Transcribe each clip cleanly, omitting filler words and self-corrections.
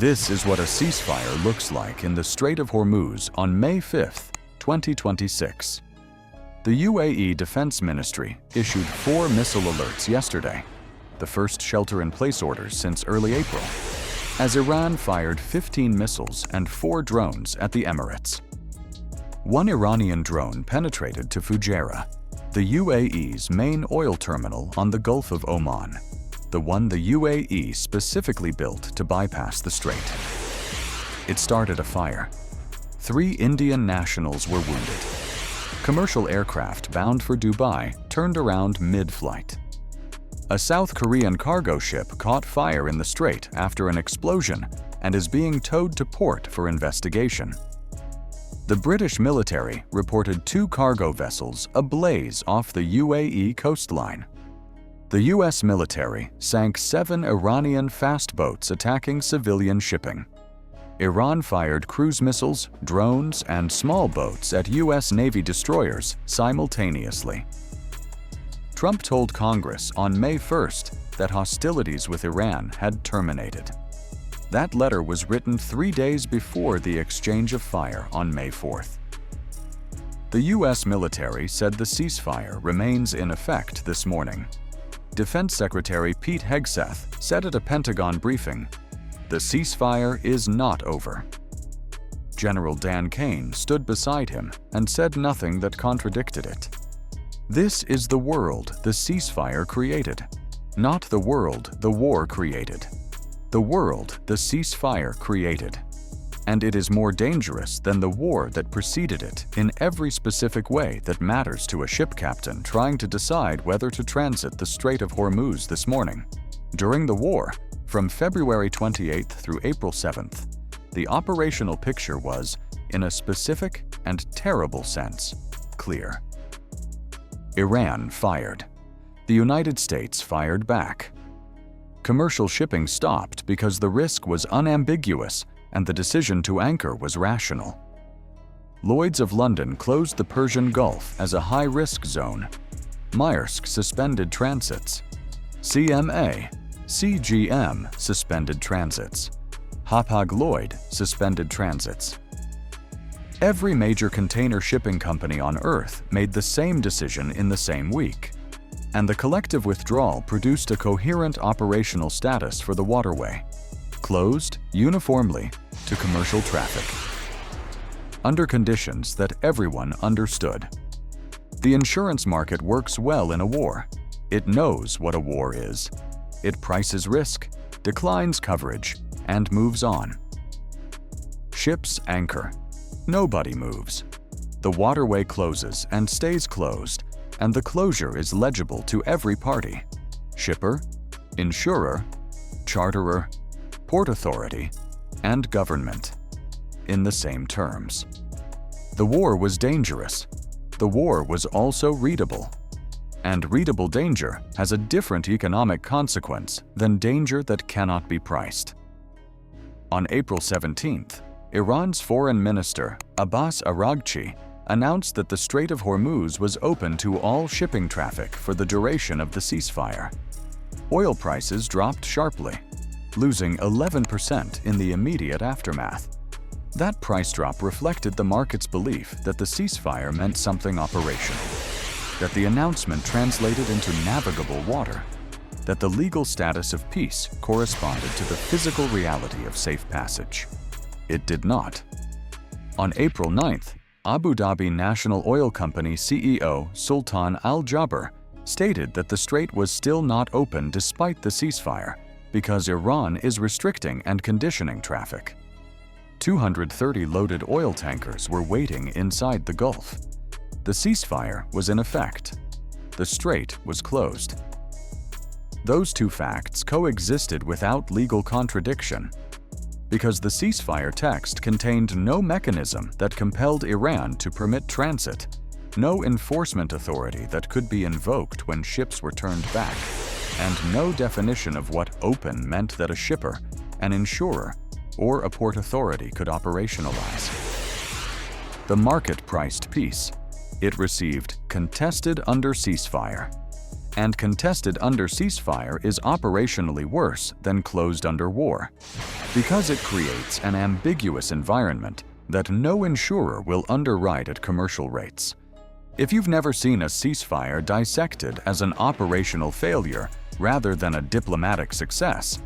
This is what a ceasefire looks like in the Strait of Hormuz on May 5, 2026. The UAE Defense Ministry issued 4 missile alerts yesterday, the first shelter-in-place orders since early April, as Iran fired 15 missiles and 4 drones at the Emirates. One Iranian drone penetrated to Fujairah, the UAE's main oil terminal on the Gulf of Oman, the one the UAE specifically built to bypass the strait. It started a fire. 3 Indian nationals were wounded. Commercial aircraft bound for Dubai turned around mid-flight. A South Korean cargo ship caught fire in the strait after an explosion and is being towed to port for investigation. The British military reported 2 cargo vessels ablaze off the UAE coastline. The U.S. military sank 7 Iranian fast boats attacking civilian shipping. Iran fired cruise missiles, drones, and small boats at U.S. Navy destroyers simultaneously. Trump told Congress on May 1st that hostilities with Iran had terminated. That letter was written 3 days before the exchange of fire on May 4th. The U.S. military said the ceasefire remains in effect this morning. Defense Secretary Pete Hegseth said at a Pentagon briefing, "The ceasefire is not over." General Dan Kane stood beside him and said nothing that contradicted it. This is the world the ceasefire created, not the world the war created. The world the ceasefire created. And it is more dangerous than the war that preceded it in every specific way that matters to a ship captain trying to decide whether to transit the Strait of Hormuz this morning. During the war, from February 28th through April 7th, the operational picture was, in a specific and terrible sense, clear. Iran fired. The United States fired back. Commercial shipping stopped because the risk was unambiguous and the decision to anchor was rational. Lloyd's of London closed the Persian Gulf as a high-risk zone. Maersk suspended transits. CMA CGM suspended transits. Hapag-Lloyd suspended transits. Every major container shipping company on Earth made the same decision in the same week, and the collective withdrawal produced a coherent operational status for the waterway, closed uniformly to commercial traffic, under conditions that everyone understood. The insurance market works well in a war. It knows what a war is. It prices risk, declines coverage, and moves on. Ships anchor. Nobody moves. The waterway closes and stays closed, and the closure is legible to every party: shipper, insurer, charterer, port authority, and government, in the same terms. The war was dangerous. The war was also readable. And readable danger has a different economic consequence than danger that cannot be priced. On April 17th, Iran's Foreign Minister Abbas Araghchi announced that the Strait of Hormuz was open to all shipping traffic for the duration of the ceasefire. Oil prices dropped sharply, losing 11% in the immediate aftermath. That price drop reflected the market's belief that the ceasefire meant something operational, that the announcement translated into navigable water, that the legal status of peace corresponded to the physical reality of safe passage. It did not. On April 9th, Abu Dhabi National Oil Company CEO Sultan Al Jaber stated that the strait was still not open despite the ceasefire because Iran is restricting and conditioning traffic. 230 loaded oil tankers were waiting inside the Gulf. The ceasefire was in effect. The strait was closed. Those two facts coexisted without legal contradiction, because the ceasefire text contained no mechanism that compelled Iran to permit transit, no enforcement authority that could be invoked when ships were turned back, and no definition of what open meant that a shipper, an insurer, or a port authority could operationalize. The market priced peace. It received contested under ceasefire, and contested under ceasefire is operationally worse than closed under war, because it creates an ambiguous environment that no insurer will underwrite at commercial rates. If you've never seen a ceasefire dissected as an operational failure rather than a diplomatic success,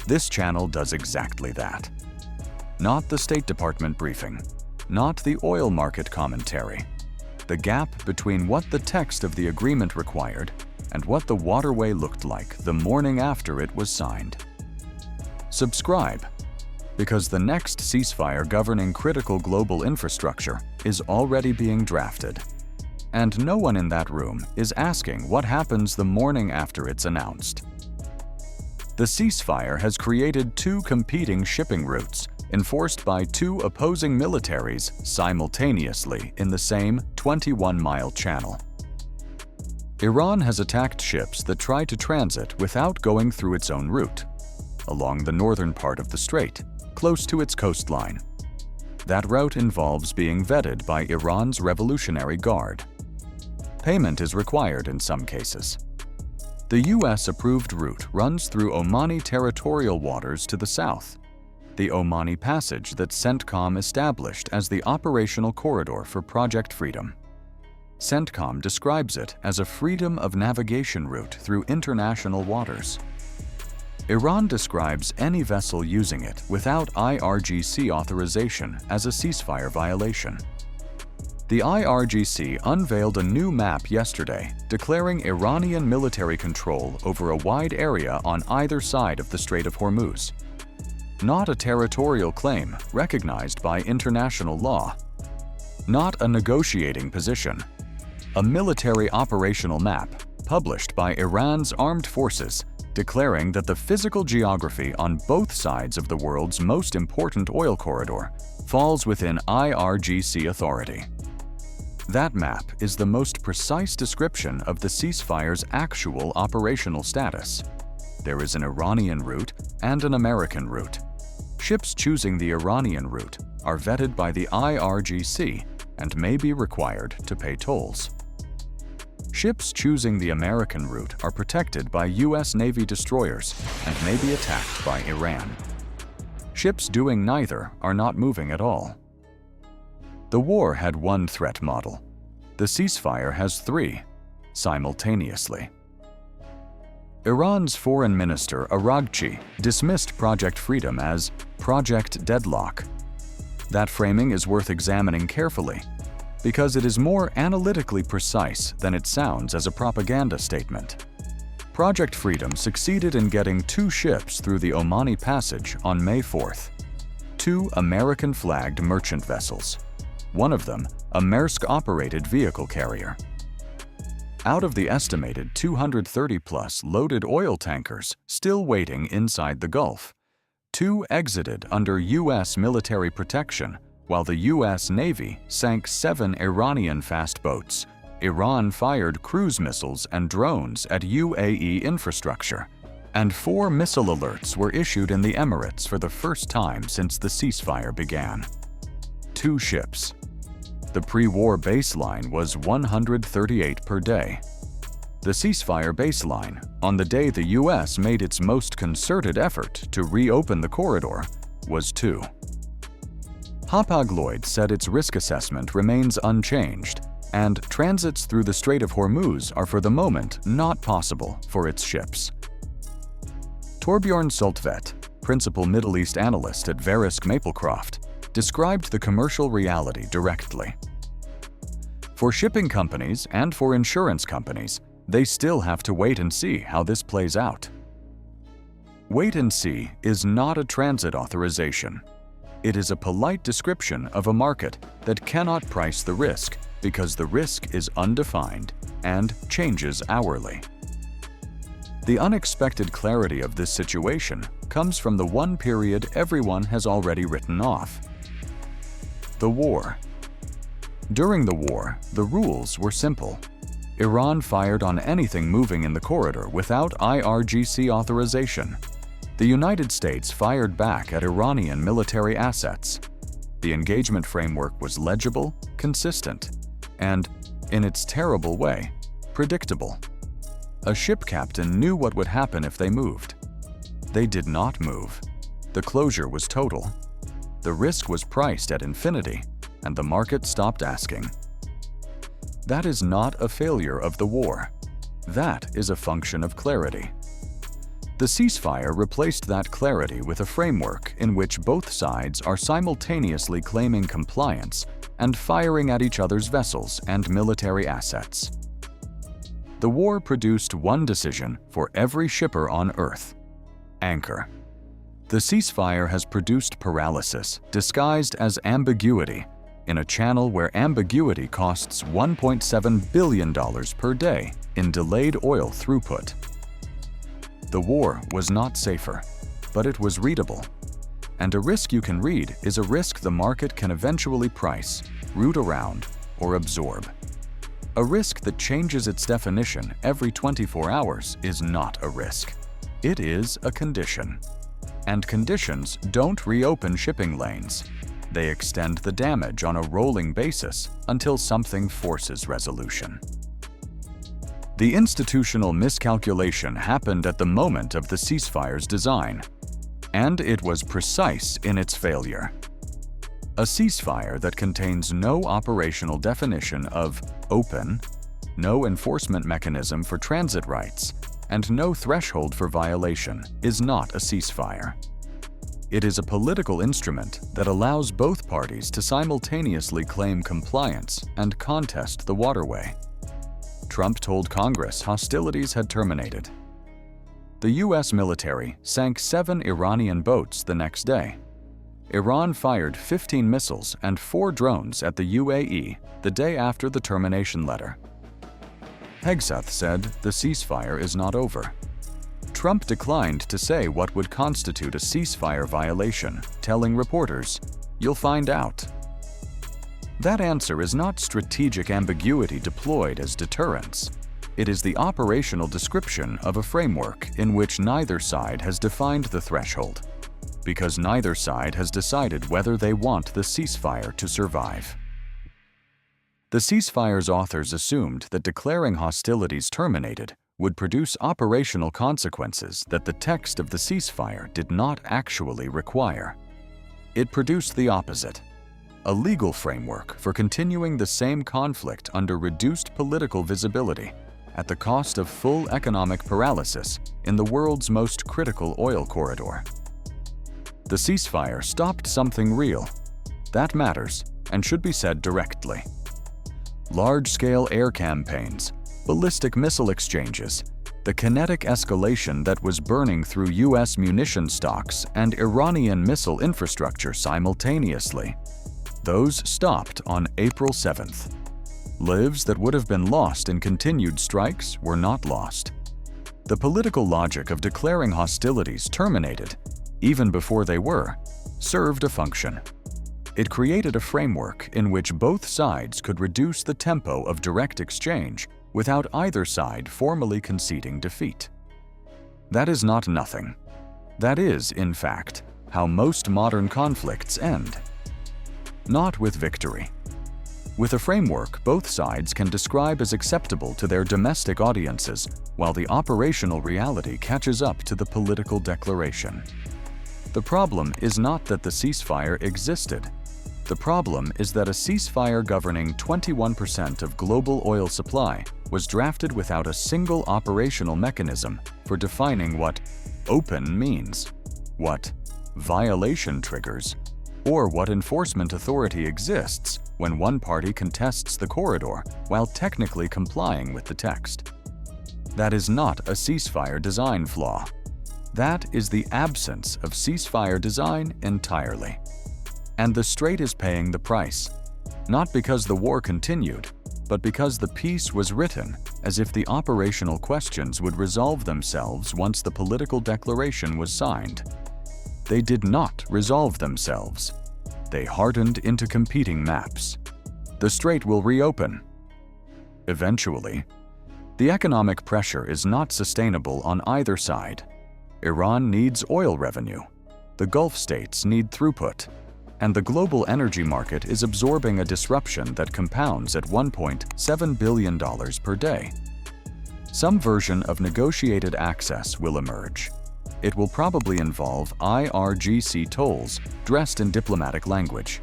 this channel does exactly that. Not the State Department briefing, not the oil market commentary. The gap between what the text of the agreement required and what the waterway looked like the morning after it was signed. Subscribe, because the next ceasefire governing critical global infrastructure is already being drafted. And no one in that room is asking what happens the morning after it's announced. The ceasefire has created two competing shipping routes enforced by two opposing militaries simultaneously in the same 21-mile channel. Iran has attacked ships that try to transit without going through its own route, along the northern part of the Strait, close to its coastline. That route involves being vetted by Iran's Revolutionary Guard. Payment is required in some cases. The US-approved route runs through Omani territorial waters to the south, the Omani Passage that CENTCOM established as the operational corridor for Project Freedom. CENTCOM describes it as a freedom of navigation route through international waters. Iran describes any vessel using it without IRGC authorization as a ceasefire violation. The IRGC unveiled a new map yesterday declaring Iranian military control over a wide area on either side of the Strait of Hormuz. Not a territorial claim recognized by international law. Not a negotiating position. A military operational map published by Iran's armed forces declaring that the physical geography on both sides of the world's most important oil corridor falls within IRGC authority. That map is the most precise description of the ceasefire's actual operational status. There is an Iranian route and an American route. Ships choosing the Iranian route are vetted by the IRGC and may be required to pay tolls. Ships choosing the American route are protected by US Navy destroyers and may be attacked by Iran. Ships doing neither are not moving at all. The war had one threat model. The ceasefire has three, simultaneously. Iran's Foreign Minister Araghchi dismissed Project Freedom as Project Deadlock. That framing is worth examining carefully because it is more analytically precise than it sounds as a propaganda statement. Project Freedom succeeded in getting two ships through the Omani Passage on May 4th. Two American-flagged merchant vessels. One of them, a Maersk-operated vehicle carrier. Out of the estimated 230-plus loaded oil tankers still waiting inside the Gulf, two exited under U.S. military protection while the U.S. Navy sank 7 Iranian fast boats. Iran fired cruise missiles and drones at UAE infrastructure, and 4 missile alerts were issued in the Emirates for the first time since the ceasefire began. 2 ships. The pre-war baseline was 138 per day. The ceasefire baseline, on the day the U.S. made its most concerted effort to reopen the corridor, was 2. Hapag-Lloyd said its risk assessment remains unchanged, and transits through the Strait of Hormuz are for the moment not possible for its ships. Torbjørn Soltvedt, principal Middle East analyst at Verisk Maplecroft, described the commercial reality directly. For shipping companies and for insurance companies, they still have to wait and see how this plays out. Wait and see is not a transit authorization. It is a polite description of a market that cannot price the risk because the risk is undefined and changes hourly. The unexpected clarity of this situation comes from the one period everyone has already written off: the war. During the war, the rules were simple. Iran fired on anything moving in the corridor without IRGC authorization. The United States fired back at Iranian military assets. The engagement framework was legible, consistent, and, in its terrible way, predictable. A ship captain knew what would happen if they moved. They did not move. The closure was total. The risk was priced at infinity, and the market stopped asking. That is not a failure of the war. That is a function of clarity. The ceasefire replaced that clarity with a framework in which both sides are simultaneously claiming compliance and firing at each other's vessels and military assets. The war produced one decision for every shipper on Earth: anchor. The ceasefire has produced paralysis disguised as ambiguity in a channel where ambiguity costs $1.7 billion per day in delayed oil throughput. The war was not safer, but it was readable. And a risk you can read is a risk the market can eventually price, root around, or absorb. A risk that changes its definition every 24 hours is not a risk. It is a condition. And conditions don't reopen shipping lanes. They extend the damage on a rolling basis until something forces resolution. The institutional miscalculation happened at the moment of the ceasefire's design, and it was precise in its failure. A ceasefire that contains no operational definition of open, no enforcement mechanism for transit rights, and no threshold for violation is not a ceasefire. It is a political instrument that allows both parties to simultaneously claim compliance and contest the waterway. Trump told Congress hostilities had terminated. The U.S. military sank 7 Iranian boats the next day. Iran fired 15 missiles and 4 drones at the UAE the day after the termination letter. Hegseth said the ceasefire is not over. Trump declined to say what would constitute a ceasefire violation, telling reporters, "You'll find out." That answer is not strategic ambiguity deployed as deterrence. It is the operational description of a framework in which neither side has defined the threshold, because neither side has decided whether they want the ceasefire to survive. The ceasefire's authors assumed that declaring hostilities terminated would produce operational consequences that the text of the ceasefire did not actually require. It produced the opposite: a legal framework for continuing the same conflict under reduced political visibility at the cost of full economic paralysis in the world's most critical oil corridor. The ceasefire stopped something real. That matters and should be said directly. Large-scale air campaigns, ballistic missile exchanges, the kinetic escalation that was burning through U.S. munition stocks and Iranian missile infrastructure simultaneously. Those stopped on April 7th. Lives that would have been lost in continued strikes were not lost. The political logic of declaring hostilities terminated, even before they were, served a function. It created a framework in which both sides could reduce the tempo of direct exchange without either side formally conceding defeat. That is not nothing. That is, in fact, how most modern conflicts end. Not with victory. With a framework both sides can describe as acceptable to their domestic audiences, while the operational reality catches up to the political declaration. The problem is not that the ceasefire existed. The problem is that a ceasefire governing 21% of global oil supply was drafted without a single operational mechanism for defining what open means, what violation triggers, or what enforcement authority exists when one party contests the corridor while technically complying with the text. That is not a ceasefire design flaw. That is the absence of ceasefire design entirely. And the Strait is paying the price, not because the war continued, but because the peace was written as if the operational questions would resolve themselves once the political declaration was signed. They did not resolve themselves. They hardened into competing maps. The Strait will reopen. Eventually. The economic pressure is not sustainable on either side. Iran needs oil revenue. The Gulf states need throughput. And the global energy market is absorbing a disruption that compounds at $1.7 billion per day. Some version of negotiated access will emerge. It will probably involve IRGC tolls dressed in diplomatic language.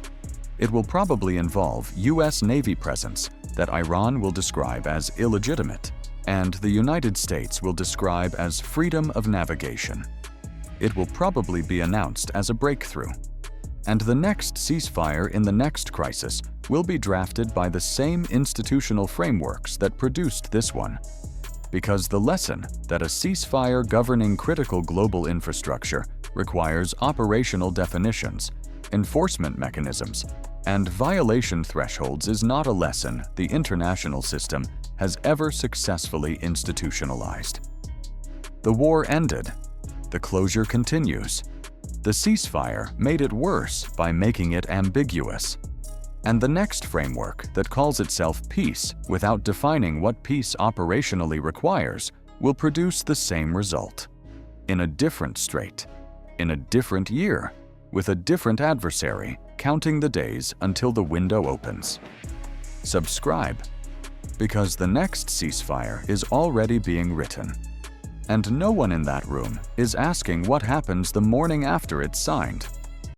It will probably involve U.S. Navy presence that Iran will describe as illegitimate, and the United States will describe as freedom of navigation. It will probably be announced as a breakthrough. And the next ceasefire in the next crisis will be drafted by the same institutional frameworks that produced this one. Because the lesson that a ceasefire governing critical global infrastructure requires operational definitions, enforcement mechanisms, and violation thresholds is not a lesson the international system has ever successfully institutionalized. The war ended. The closure continues. The ceasefire made it worse by making it ambiguous. And the next framework that calls itself peace without defining what peace operationally requires will produce the same result. In a different strait, in a different year, with a different adversary, counting the days until the window opens. Subscribe, because the next ceasefire is already being written. And no one in that room is asking what happens the morning after it's signed.